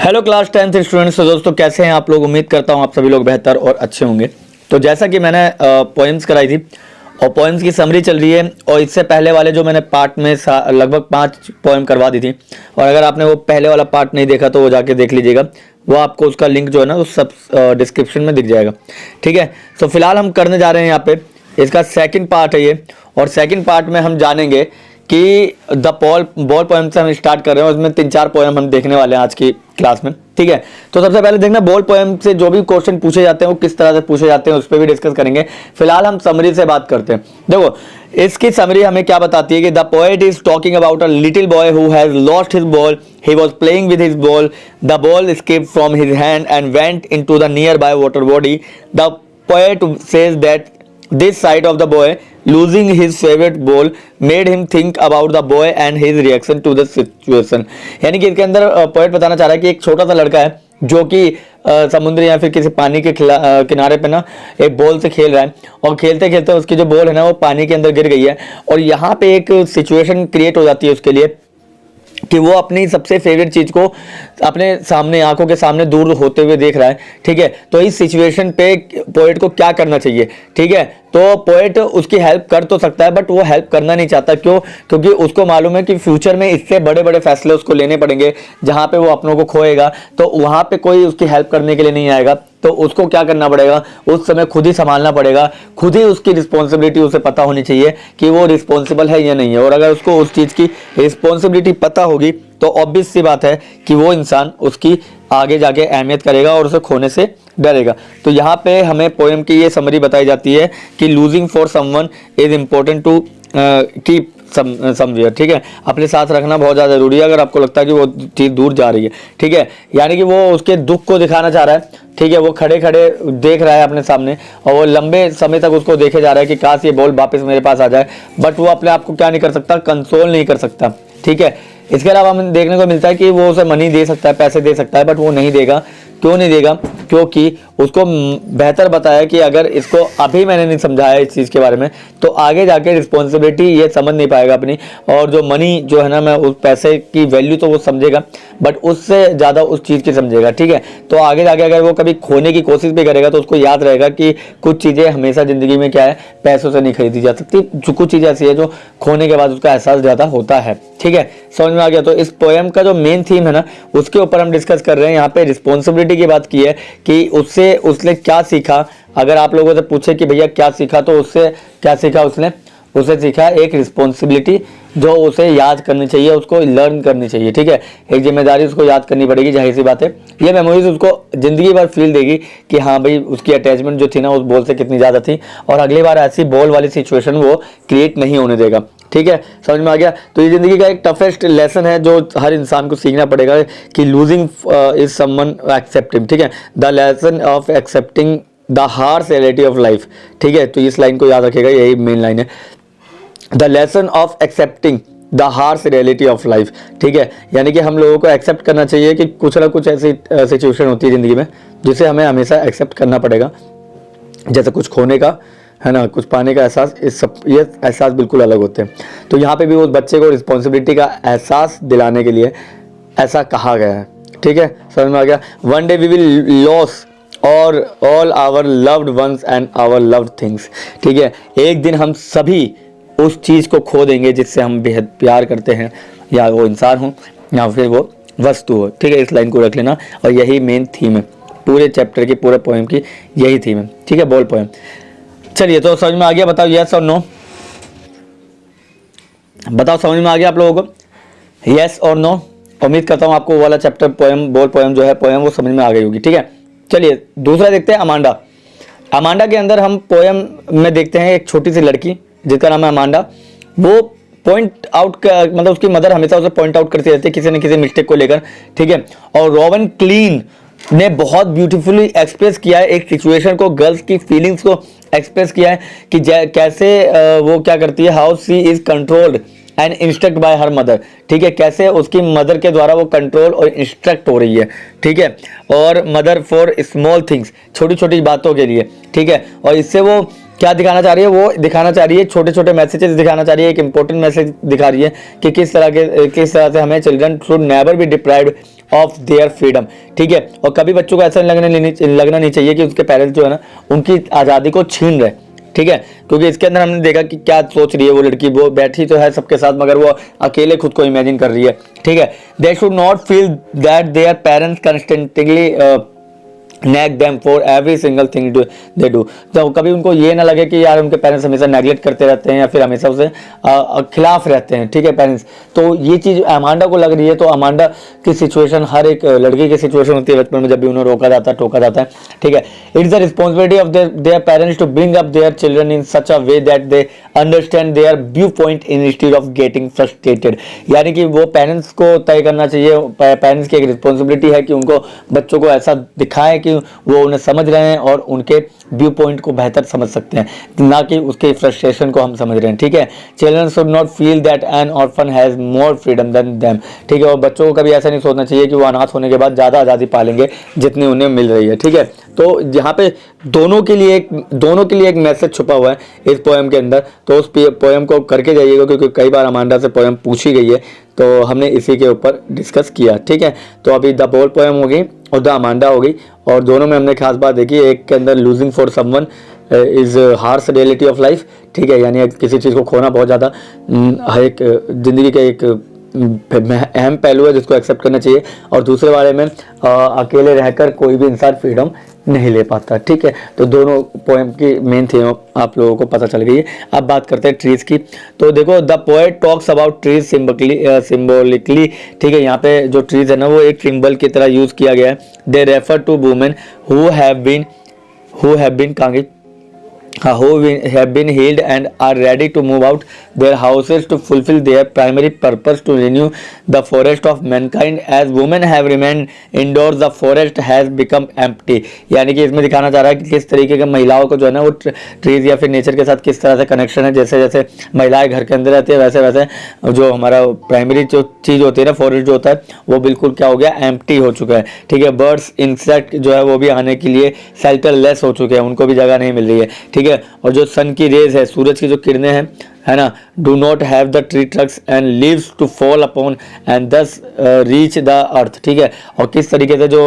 Hello class 10th students. तो दोस्तों कैसे हैं आप लोग। उम्मीद करता हूं आप सभी लोग बेहतर और अच्छे होंगे। तो जैसा कि मैंने पोएम्स कराई थी और पोएम्स की समरी चल रही है, और इससे पहले वाले जो मैंने पार्ट में लगभग 5 पोएम करवा दी थी, और अगर आपने वो पहले वाला पार्ट नहीं देखा तो वो जाके देख लीजिएगा। वो आपको उसका लिंक जो है ना वो सब डिस्क्रिप्शन में दिख जाएगा। ठीक है, तो फिलहाल हम करने जा रहे हैं यहाँ पे इसका सेकंड पार्ट है ये। और सेकंड पार्ट में हम जानेंगे कि द बॉल पोएम से हम स्टार्ट कर रहे हैं। उसमें 3-4 पोएम हम देखने वाले हैं आज की क्लास में। ठीक है, तो सबसे पहले देखना बॉल पोएम से जो भी क्वेश्चन पूछे जाते हैं वो किस तरह से पूछे जाते हैं, उस पर भी डिस्कस करेंगे। फिलहाल हम समरी से बात करते हैं। देखो इसकी समरी हमें क्या बताती है कि the poet is talking about a little boy who has lost his ball. He was playing with his ball. The ball escaped from his hand and went into the near by water body. The poet says that this sight of the boy losing his favorite ball made him think about the boy and his reaction to the situation। यानी कि इसके अंदर poet बताना चाह रहा है कि एक छोटा सा लड़का है जो कि समुद्र या फिर किसी पानी के किनारे पे ना एक बॉल से खेल रहा है, और खेलते खेलते उसकी जो बॉल है ना वो पानी के अंदर गिर गई है, और यहाँ पे एक सिचुएशन क्रिएट हो जाती है उसके लिए कि वो अपनी सबसे फेवरेट चीज को अपने सामने आंखों के सामने दूर होते हुए देख रहा है। ठीक है, तो इस सिचुएशन पे पोएट को क्या करना चाहिए। ठीक है, तो पोएट उसकी हेल्प कर तो सकता है बट वो हेल्प करना नहीं चाहता। क्यों? क्योंकि उसको मालूम है कि फ्यूचर में इससे बड़े बड़े फैसले उसको लेने पड़ेंगे जहां पे वो अपनों को खोएगा, तो वहां पे कोई उसकी हेल्प करने के लिए नहीं आएगा। तो उसको क्या करना पड़ेगा, उस समय खुद ही संभालना पड़ेगा, खुद ही उसकी रिस्पॉन्सिबिलिटी उसे पता होनी चाहिए कि वो रिस्पॉन्सिबल है या नहीं है। और अगर उसको उस चीज़ की रिस्पॉन्सिबिलिटी पता होगी तो ऑब्वियस सी बात है कि वो इंसान उसकी आगे जाके अहमियत करेगा और उसे खोने से डरेगा। तो यहाँ पे हमें पोएम की ये समरी बताई जाती है कि losing for someone is important to keep somewhere. ठीक है, अपने साथ रखना बहुत ज़्यादा जरूरी है अगर आपको लगता है कि वो चीज़ दूर जा रही है। ठीक है, यानी कि वो उसके दुख को दिखाना चाह रहा है। ठीक है, वो खड़े खड़े देख रहा है अपने सामने और वो लंबे समय तक उसको देखे जा रहा है कि काश ये बॉल वापस मेरे पास आ जाए, बट वो अपने आप को क्या नहीं कर सकता, कंसोल नहीं कर सकता। ठीक है, इसके अलावा हमें देखने को मिलता है कि वो उसे मनी दे सकता है, पैसे दे सकता है, बट वो नहीं देगा। क्यों नहीं देगा? क्योंकि उसको बेहतर बताया कि अगर इसको अभी मैंने नहीं समझाया इस चीज़ के बारे में तो आगे जाके रिस्पॉन्सिबिलिटी ये समझ नहीं पाएगा अपनी, और जो मनी जो है ना, मैं उस पैसे की वैल्यू तो वो समझेगा बट उससे ज़्यादा उस चीज़ की समझेगा। ठीक है, तो आगे जाके अगर वो कभी खोने की कोशिश भी करेगा तो उसको याद रहेगा कि कुछ चीज़ें हमेशा ज़िंदगी में क्या है, पैसों से नहीं खरीदी जा सकती। जो कुछ चीज़ें ऐसी है जो खोने के बाद उसका एहसास ज़्यादा होता है। ठीक है, समझ में आ गया। तो इस पोएम का जो मेन थीम है ना उसके ऊपर हम डिस्कस कर रहे हैं। यहाँ पे रिस्पॉन्सिबिलिटी की बात की है कि उसने क्या सीखा। अगर आप लोगों से पूछे कि भैया क्या सीखा, तो उससे क्या सीखा उसे सीखा एक रिस्पॉन्सिबिलिटी जो उसे याद करनी चाहिए, उसको लर्न करनी चाहिए। ठीक है, एक जिम्मेदारी उसको याद करनी पड़ेगी। जाहिर सी बात है ये मेमोरीज उसको जिंदगी भर फील देगी कि हाँ भाई उसकी अटैचमेंट जो थी ना उस बॉल से कितनी ज़्यादा थी, और अगली बार ऐसी बॉल वाली सिचुएशन वो क्रिएट नहीं होने देगा। ठीक है, समझ में आ गया। तो ये जिंदगी का एक टफेस्ट लेसन है जो हर इंसान को सीखना पड़ेगा कि लूजिंग इज समवन एक्सेप्टिंग। ठीक है, the lesson of accepting the harsh reality of life. ठीक है, तो इस लाइन को याद रखेगा, यही मेन लाइन है, the lesson of accepting the harsh reality of life. ठीक है, यानी कि हम लोगों को एक्सेप्ट करना चाहिए कि कुछ ना कुछ ऐसी सिचुएशन होती है ज़िंदगी में जिसे हमें हमेशा एक्सेप्ट करना पड़ेगा। जैसे कुछ खोने का है ना, कुछ पाने का एहसास, ये एहसास बिल्कुल अलग होते हैं। तो यहाँ पे भी उस बच्चे को रिस्पॉन्सिबिलिटी का एहसास दिलाने के लिए ऐसा कहा गया है। ठीक है, समझ में आ गया। One day we will lose और all our loved ones and our loved things. ठीक है, एक दिन हम सभी उस चीज़ को खो देंगे जिससे हम बेहद प्यार करते हैं, या वो इंसान हो या फिर वो वस्तु हो। ठीक है, इस लाइन को रख लेना, और यही मेन थीम है पूरे चैप्टर की, पूरे पोएम की यही थीम है। ठीक है, बॉल पोएम। चलिए, तो समझ में आ गया? बताओ यस और नो। बताओ समझ में आ गया आप लोगों को, यस और नो? उम्मीद करता हूँ आपको वो वाला चैप्टर पोएम, बॉल पोएम जो है पोएम, वो समझ में आ गई होगी। ठीक है, चलिए दूसरा देखते हैं, अमांडा। अमांडा के अंदर हम पोएम में देखते हैं एक छोटी सी लड़की जिसका नाम है अमांडा। वो पॉइंट आउट मतलब उसकी मदर हमेशा उसे पॉइंट आउट करती रहती है किसी न किसी मिस्टेक को लेकर। ठीक है, और रोवन क्लीन ने बहुत ब्यूटीफुली एक्सप्रेस किया है एक सिचुएशन को, गर्ल्स की फीलिंग्स को एक्सप्रेस किया है कि कैसे वो क्या करती है, how she is controlled and instruct by her mother. ठीक है, कैसे उसकी मदर के द्वारा वो कंट्रोल और इंस्ट्रक्ट हो रही है। ठीक है, और मदर फॉर स्मॉल थिंग्स, छोटी छोटी बातों के लिए। ठीक है, और इससे वो क्या दिखाना चाह रही है, वो दिखाना चाह रही है छोटे छोटे मैसेजेस दिखाना चाह रही है, एक इंपॉर्टेंट मैसेज दिखा रही है कि किस तरह से हमें children should never be deprived of their freedom. ठीक है, और कभी बच्चों को ऐसा लगना नहीं चाहिए कि उसके पेरेंट्स जो है ना उनकी आज़ादी को छीन रहे। ठीक है, क्योंकि इसके अंदर हमने देखा कि क्या सोच रही है वो लड़की, वो बैठी तो है सबके साथ मगर वो अकेले खुद को इमेजिन कर रही है। ठीक है, they should not feel that their parents constantly nag them for every single thing they do. तो कभी उनको ये ना लगे कि यार उनके पेरेंट्स हमेशा नेगलेक्ट करते रहते हैं या फिर हमेशा उसे खिलाफ रहते हैं। ठीक है पेरेंट्स, तो ये चीज़ अमांडा को लग रही है। तो अमांडा की सिचुएशन हर एक लड़की की सिचुएशन होती है बचपन में, जब भी उन्हें रोका जाता है, टोका जाता है। ठीक है, it's the responsibility of their parents to bring up their children in such a way that they understand their view point instead of getting frustrated. यानी कि वो पेरेंट्स को तय करना चाहिए, पेरेंट्स की एक रिस्पॉन्सिबिलिटी है कि उनको बच्चों को ऐसा दिखाएं कि वो उन्हें समझ रहे हैं और उनके व्यू पॉइंट को बेहतर समझ सकते हैं, ना कि उसके फ्रस्ट्रेशन को हम समझ रहे हैं। ठीक है, children should not feel that N orphan has more freedom then them. ठीक है, और बच्चों को कभी ऐसा नहीं सोचना चाहिए कि वो अनाथ होने के बाद ज़्यादा आज़ादी पालेंगे जितनी उन्हें मिल रही है। ठीक है, तो यहाँ पे दोनों के लिए एक मैसेज छुपा हुआ है इस पोएम के अंदर। तो उस पोएम को करके जाइएगा, क्योंकि कई बार अमांडा से पोएम पूछी गई है, तो हमने इसी के ऊपर डिस्कस किया। ठीक है, तो अभी द बोल पोएम हो गई और द अमांडा हो गई, और दोनों में हमने खास बात देखी। एक के अंदर losing for someone is harsh reality of life. ठीक है, यानी किसी चीज़ को खोना बहुत ज़्यादा हर एक ज़िंदगी का एक अहम पहलू है जिसको एक्सेप्ट करना चाहिए, और दूसरे वाले में अकेले रहकर कोई भी इंसान फ्रीडम नहीं ले पाता। ठीक है, तो दोनों पोएम की मेन थीम आप लोगों को पता चल गई है। अब बात करते हैं ट्रीज की। तो देखो, the poet talks about trees symbolically. ठीक है, यहाँ पे जो ट्रीज है ना वो एक सिंबल की तरह यूज किया गया है। They refer to women who have been healed and are ready to move out their houses to fulfill their primary purpose to renew the forest of mankind. As women have remained indoors, the forest has become empty. यानी कि इसमें दिखाना चाह रहा है कि किस तरीके के महिलाओं को जो है ना वो ट्रीज या फिर नेचर के साथ किस तरह से कनेक्शन है। जैसे जैसे महिलाएं घर के अंदर रहती है, वैसे वैसे जो हमारा प्राइमरी जो चीज़ होती है ना, फॉरेस्ट जो होता है, वो बिल्कुल क्या हो गया, एम्प्टी हो चुका है। ठीक है, बर्ड्स इंसेक्ट जो है वो भी आने के लिए शेल्टर लेस हो चुके हैं, उनको भी जगह नहीं मिल रही है। ठीक है, और जो सन की रेज है, सूरज की जो किरणें हैं, है ना, do not have the tree trunks and leaves to fall upon and thus reach the earth. ठीक है, और किस तरीके से जो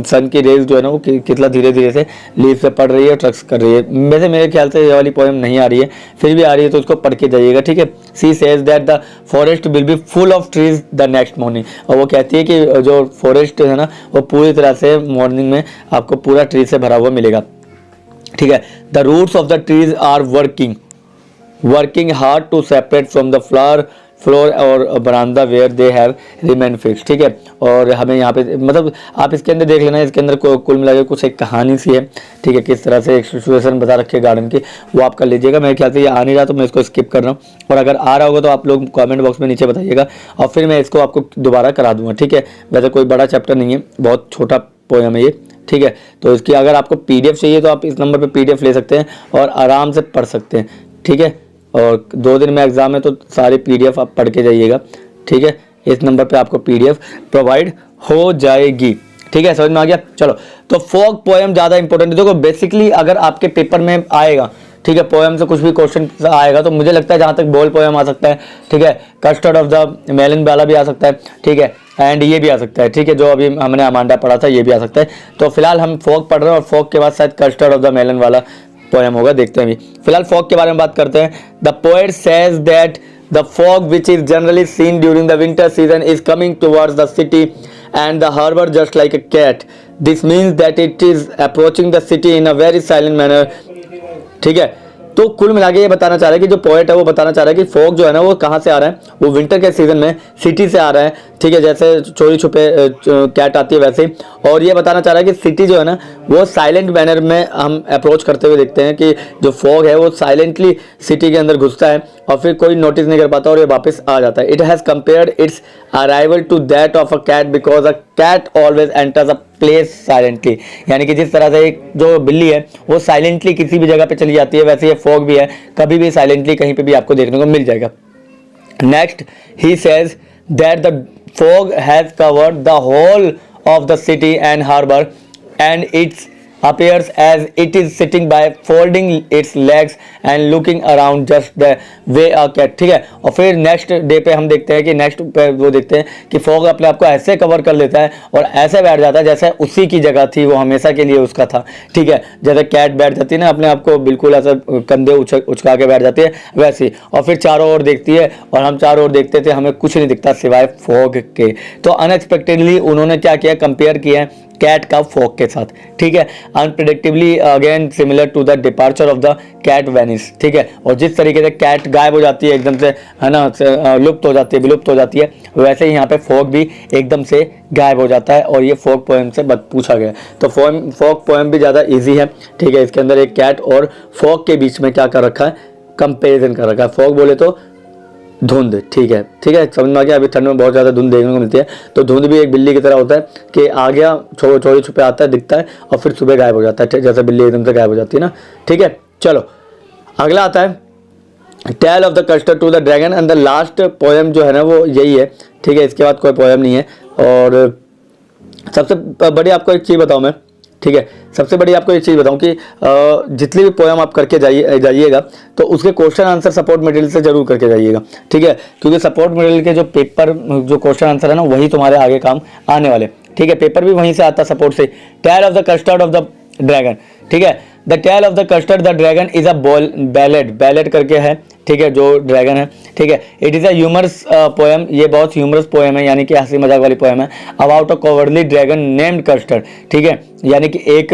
सन की रेज जो है ना वो कितना धीरे धीरे से लीव से पड़ रही है, ट्रक्स कर रही है। वैसे मेरे ख्याल से ये वाली पोएम नहीं आ रही है, फिर भी आ रही है तो उसको पढ़ के जाइएगा। ठीक है, she says that the forest will be full of trees the next morning. और वो कहती है कि जो फॉरेस्ट है ना वो पूरी तरह से मॉर्निंग में आपको पूरा ट्री से भरा हुआ मिलेगा। ठीक है, the roots of the trees are working hard to separate from the floor और बरामदा where they have remain fix. ठीक है, और हमें यहाँ पे मतलब आप इसके अंदर देख लेना, इसके अंदर कुल मिला के कुछ एक कहानी सी है। ठीक है, किस तरह से एक सिचुएशन बता रखी है गार्डन की, वो आप कर लीजिएगा। मेरे ख्याल से ये आ नहीं रहा तो मैं इसको स्किप कर रहा हूँ, और अगर आ रहा होगा तो आप लोग कमेंट बॉक्स में नीचे बताइएगा और फिर मैं इसको आपको दोबारा करा दूंगा। ठीक है, वैसे कोई बड़ा चैप्टर नहीं है, बहुत छोटा पोएम है ये। ठीक है, तो इसकी अगर आपको पीडीएफ चाहिए तो आप इस नंबर पे पीडीएफ ले सकते हैं और आराम से पढ़ सकते हैं। ठीक है, और 2 दिन में एग्जाम है तो सारे पीडीएफ आप पढ़ के जाइएगा। ठीक है, इस नंबर पे आपको पीडीएफ प्रोवाइड हो जाएगी। ठीक है, समझ में आ गया। चलो, तो फोक पोएम ज़्यादा इंपॉर्टेंट है। देखो बेसिकली अगर आपके पेपर में आएगा, ठीक है, पोएम से कुछ भी क्वेश्चन आएगा तो मुझे लगता है जहाँ तक बोल पोएम आ सकता है। ठीक है, कस्टर्ड ऑफ द मेलन वाला भी आ सकता है। ठीक है, एंड ये भी आ सकता है। ठीक है, जो अभी हमने अमांडा पढ़ा था ये भी आ सकता है। तो फिलहाल हम फोक पढ़ रहे हैं और फोक के बाद शायद कस्टर्ड ऑफ द मेलन वाला पोएम होगा, देखते हैं। भी फिलहाल फोक के बारे में बात करते हैं। The poet says that the fog which is generally seen during the winter season is coming towards the city and the harbor just like a cat. This means that it is approaching the city in a very silent manner. ठीक है, तो कुल मिला के ये बताना चाह रहा है कि जो पोएट है वो बताना चाह रहा है कि फॉग जो है ना वो कहाँ से आ रहा है, वो विंटर के सीजन में सिटी से आ रहा है। ठीक है, जैसे चोरी छुपे कैट आती है वैसे ही, और ये बताना चाह रहा है कि सिटी जो है ना वो साइलेंट मैनर में हम अप्रोच करते हुए देखते हैं कि जो फॉग है वो साइलेंटली सिटी के अंदर घुसता है और फिर कोई नोटिस नहीं कर पाता और ये वापस आ जाता है। It has compared its arrival to that of a cat because a cat always enters a place silently. यानी कि जिस तरह से एक जो बिल्ली है वो साइलेंटली किसी भी जगह पे चली जाती है, वैसे ये फॉग भी है, कभी भी साइलेंटली कहीं पे भी आपको देखने को मिल जाएगा। Next he says that the fog has covered the whole of the city and harbor and its appears as it is sitting by folding its legs and looking around just the way a cat। ठीक है, और फिर next day पे हम देखते हैं कि next पे वो देखते हैं कि फॉग अपने आप को ऐसे कवर कर लेता है और ऐसे बैठ जाता है जैसे उसी की जगह थी, वो हमेशा के लिए उसका था। ठीक है, जैसे कैट बैठ जाती है ना अपने आप को बिल्कुल ऐसा कंधे उचका के बैठ जाती है वैसे, और फिर चारों ओर देखती है और हम चारों ओर देखते थे, हमें कुछ नहीं दिखता सिवाय फॉग के। तो अनएक्सपेक्टेडली उन्होंने क्या किया, कंपेयर किया कैट का फॉग के साथ। ठीक है, unpredictably again similar to the departure of the cat Venice. ठीक है, और जिस तरीके से कैट गायब हो जाती है एकदम से, है ना, लुप्त हो जाती है, विलुप्त हो जाती है, वैसे ही यहाँ पे फॉग भी एकदम से गायब हो जाता है। और ये फॉग पोएम से पूछा गया, तो फॉग पोएम भी ज़्यादा ईजी है। ठीक है, इसके अंदर एक कैट और फॉग के बीच में क्या कर रखा है, कंपेरिजन कर रखा है। फॉग बोले तो धुंध। ठीक है, ठीक है, समझ में आ गया। अभी ठंड में बहुत ज़्यादा धुंध देखने को मिलती है, तो धुंध भी एक बिल्ली की तरह होता है कि आ गया, चोरी छुपे आता है, दिखता है और फिर सुबह गायब हो जाता है, जैसे बिल्ली एकदम से गायब हो जाती है ना। ठीक है, चलो अगला आता है tale of the custard to the dragon, and the last poem जो है ना वो यही है। ठीक है, इसके बाद कोई पोएम नहीं है। और सबसे बड़ी आपको एक चीज़ बताऊँ मैं, ठीक है, सबसे बड़ी आपको एक चीज़ बताऊं कि जितनी भी पोएम आप करके जाइएगा तो उसके क्वेश्चन आंसर सपोर्ट मटेरियल से जरूर करके जाइएगा। ठीक है, क्योंकि सपोर्ट मटेरियल के जो पेपर जो क्वेश्चन आंसर है ना वही तुम्हारे आगे काम आने वाले। ठीक है, पेपर भी वहीं से आता सपोर्ट से। Tale of the custard of the dragon. ठीक है, the tale of the custard the dragon is a ballad करके है। ठीक है, जो ड्रैगन है। ठीक है, it is a humorous poem, ये बहुत ह्यूमरस पोएम है, यानी कि हंसी मजाक वाली पोएम है। About a cowardly dragon named custard. ठीक है, यानी कि एक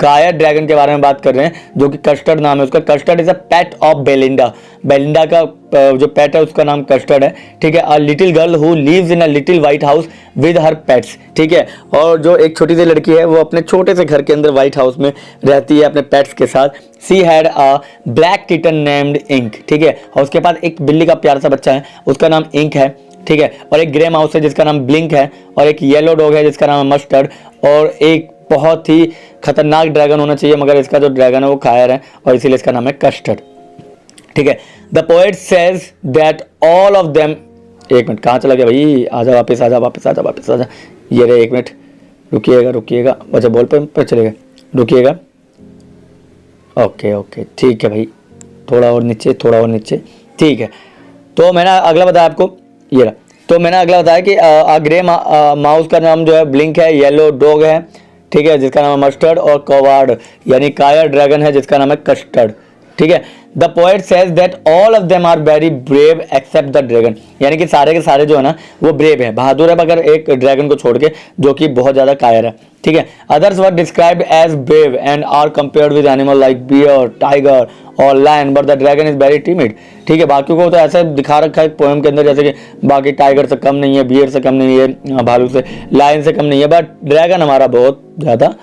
कायर ड्रैगन के बारे में बात कर रहे हैं जो कि कस्टर्ड नाम है उसका। Custard is a pet of Belinda, Belinda का जो पेट है उसका नाम कस्टर्ड है। ठीक है, a little girl who lives in a little white house with her pets. ठीक है, और जो एक छोटी सी लड़की है वो अपने छोटे से घर के अंदर व्हाइट हाउस में रहती है अपने पेट्स के साथ। She had a black kitten named ink. ठीक है, और उसके पास एक बिल्ली का प्यारा सा बच्चा है, उसका नाम इंक है। ठीक है, और एक ग्रे माउस है जिसका नाम ब्लिंक है, और एक येलो डॉग है जिसका नाम है मस्टर्ड, और एक बहुत ही खतरनाक ड्रैगन होना चाहिए मगर इसका जो ड्रैगन है वो कायर है और इसीलिए इसका नाम है कस्टर्ड। ठीक है, the poet says that all of them, एक मिनट कहाँ चला गया भाई, आजा वापस, आजा वापस, आजा वापस, आजा। ये रे, एक मिनट रुकिएगा, अच्छा बोल पे चलेगा, रुकिएगा। ओके ओके, ठीक है भाई, थोड़ा और नीचे। ठीक है, तो मैंने अगला बताया आपको, ये रहा। तो मैंने अगला बताया कि ग्रे माउस का नाम जो है ब्लिंक है, येलो डॉग है, ठीक है, जिसका नाम है मस्टर्ड, और कवार्ड यानी कायर ड्रैगन है जिसका नाम है कस्टर्ड। ठीक है, the poet says that all of them are very brave except the dragon, यानी कि सारे के सारे जो है ना वो ब्रेव है, बहादुर है, मगर एक ड्रैगन को छोड़ के जो कि बहुत ज्यादा कायर है। ठीक है, others were described as brave and are compared with animal like bear, tiger और lion, but the dragon is very timid. ठीक है, बाकी को तो ऐसा दिखा रखा है पोएम के अंदर जैसे कि बाकी टाइगर से कम नहीं है, बियर से कम नहीं है, भालू से, लायन से कम नहीं है, बट ड्रैगन हमारा बहुत ज्यादा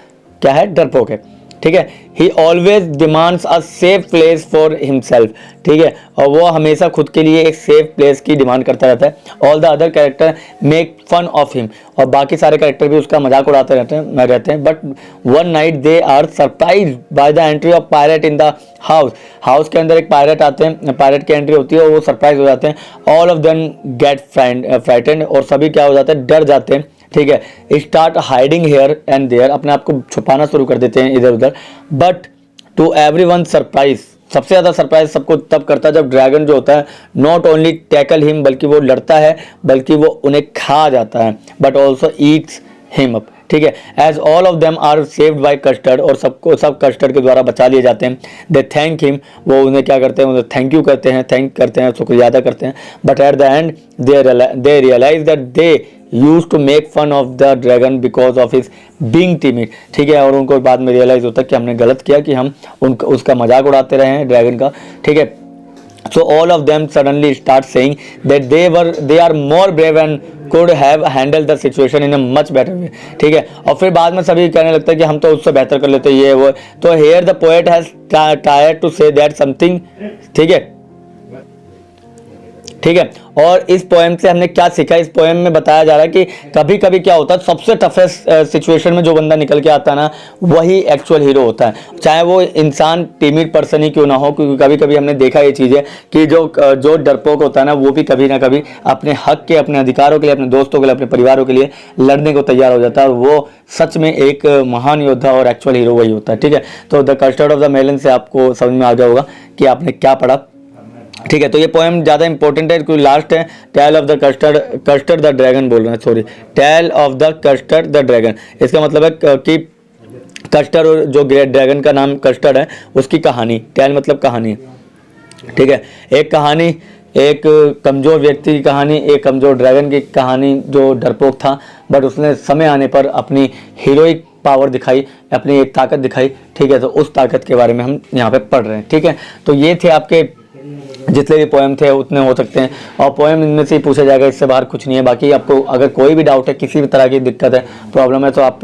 क्या है, डरपोक है। ठीक है, ही always demands a safe place for himself. ठीक है, और वो हमेशा खुद के लिए एक सेफ प्लेस की डिमांड करता रहता है। All the other character make fun of him, और बाकी सारे कैरेक्टर भी उसका मजाक उड़ाते रहते हैं। But one night they are surprise by the entry of pirate in the house के अंदर एक पायरेट आते हैं, पायरेट की एंट्री होती है और वो सरप्राइज हो जाते हैं। All of them get frightened, और सभी क्या हो जाते हैं, डर जाते हैं। ठीक है, start hiding here and there, अपने आप को छुपाना शुरू कर देते हैं इधर उधर। बट टू एवरीवन सरप्राइज, सबसे ज्यादा सरप्राइज सबको तब करता है जब ड्रैगन जो होता है नॉट ओनली टैकल हिम, बल्कि वो लड़ता है, बल्कि वो उन्हें खा जाता है, but also eats him up. ठीक है, as all of them are saved by custard, और सब कस्टर्ड के द्वारा बचा लिए जाते हैं। दे थैंक हिम, वो उन्हें क्या करते हैं, उन्हें थैंक यू करते हैं, शुक्रिया अदा करते हैं। But at the end they realise that they use to make fun of the dragon because of his being timid. ठीक है, और उनको बाद में रियलाइज होता है कि हमने गलत किया कि हम उसका मजाक उड़ाते रहे हैं ड्रैगन का। ठीक है, so all of them suddenly start saying that they are more brave and could have handled the situation in a much better way। ठीक है, और फिर बाद में सभी कहने लगता है कि हम तो उससे बेहतर कर लेते ये वो। तो here the poet has tried to say that something, ठीक है, ठीक है। और इस पोएम से हमने क्या सीखा, इस पोएम में बताया जा रहा है कि कभी कभी क्या होता है, सबसे टफेस्ट सिचुएशन में जो बंदा निकल के आता है ना, वही एक्चुअल हीरो होता है, चाहे वो इंसान टिमिड पर्सन ही क्यों ना हो। क्योंकि कभी कभी हमने देखा ये चीज़ें कि जो डरपोक होता है ना, वो भी कभी ना कभी अपने हक के, अपने अधिकारों के लिए, अपने दोस्तों के लिए, अपने परिवारों के लिए लड़ने को तैयार हो जाता है, और वो सच में एक महान योद्धा और एक्चुअल हीरो वही होता है। ठीक है, तो the custard of the melon से आपको समझ में आ गया होगा कि आपने क्या पढ़ा। ठीक है, तो ये पोएम ज़्यादा इंपॉर्टेंट है क्योंकि लास्ट है tale of the custard the dragon बोल रहे हैं, sorry, tale of the custard the dragon. इसका मतलब है कि कस्टर्ड, और जो ग्रेट ड्रैगन का नाम कस्टर्ड है, उसकी कहानी, टेल मतलब कहानी। ठीक है, एक कहानी, एक कमज़ोर व्यक्ति की कहानी, एक कमज़ोर ड्रैगन की कहानी जो डरपोक था, बट उसने समय आने पर अपनी हीरोइक पावर दिखाई, अपनी एक ताकत दिखाई। ठीक है, तो उस ताकत के बारे में हम यहाँ पे पढ़ रहे हैं। ठीक है, तो ये थे आपके जितने भी पोएम थे, उतने हो सकते हैं, और पोएम इनमें से ही पूछा जाएगा, इससे बाहर कुछ नहीं है। बाकी आपको अगर कोई भी डाउट है, किसी भी तरह की दिक्कत है, प्रॉब्लम है, तो आप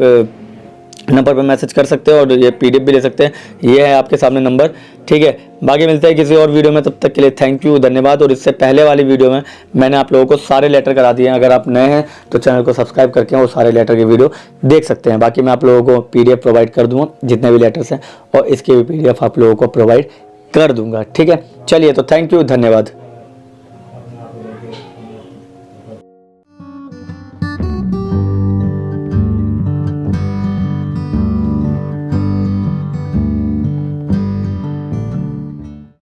नंबर पर मैसेज कर सकते हो और ये PDF भी ले सकते हैं। ये है आपके सामने नंबर। ठीक है, बाकी मिलते हैं किसी और वीडियो में, तब तक के लिए थैंक यू, धन्यवाद। और इससे पहले वाली वीडियो में मैंने आप लोगों को सारे लेटर करा दिए हैं, अगर आप नए हैं तो चैनल को सब्सक्राइब करके वो सारे लेटर की वीडियो देख सकते हैं। बाकी मैं आप लोगों को PDF प्रोवाइड कर दूँगा जितने भी लेटर्स हैं, और इसके भी PDF आप लोगों को प्रोवाइड कर दूंगा। ठीक है, चलिए, तो थैंक यू, धन्यवाद।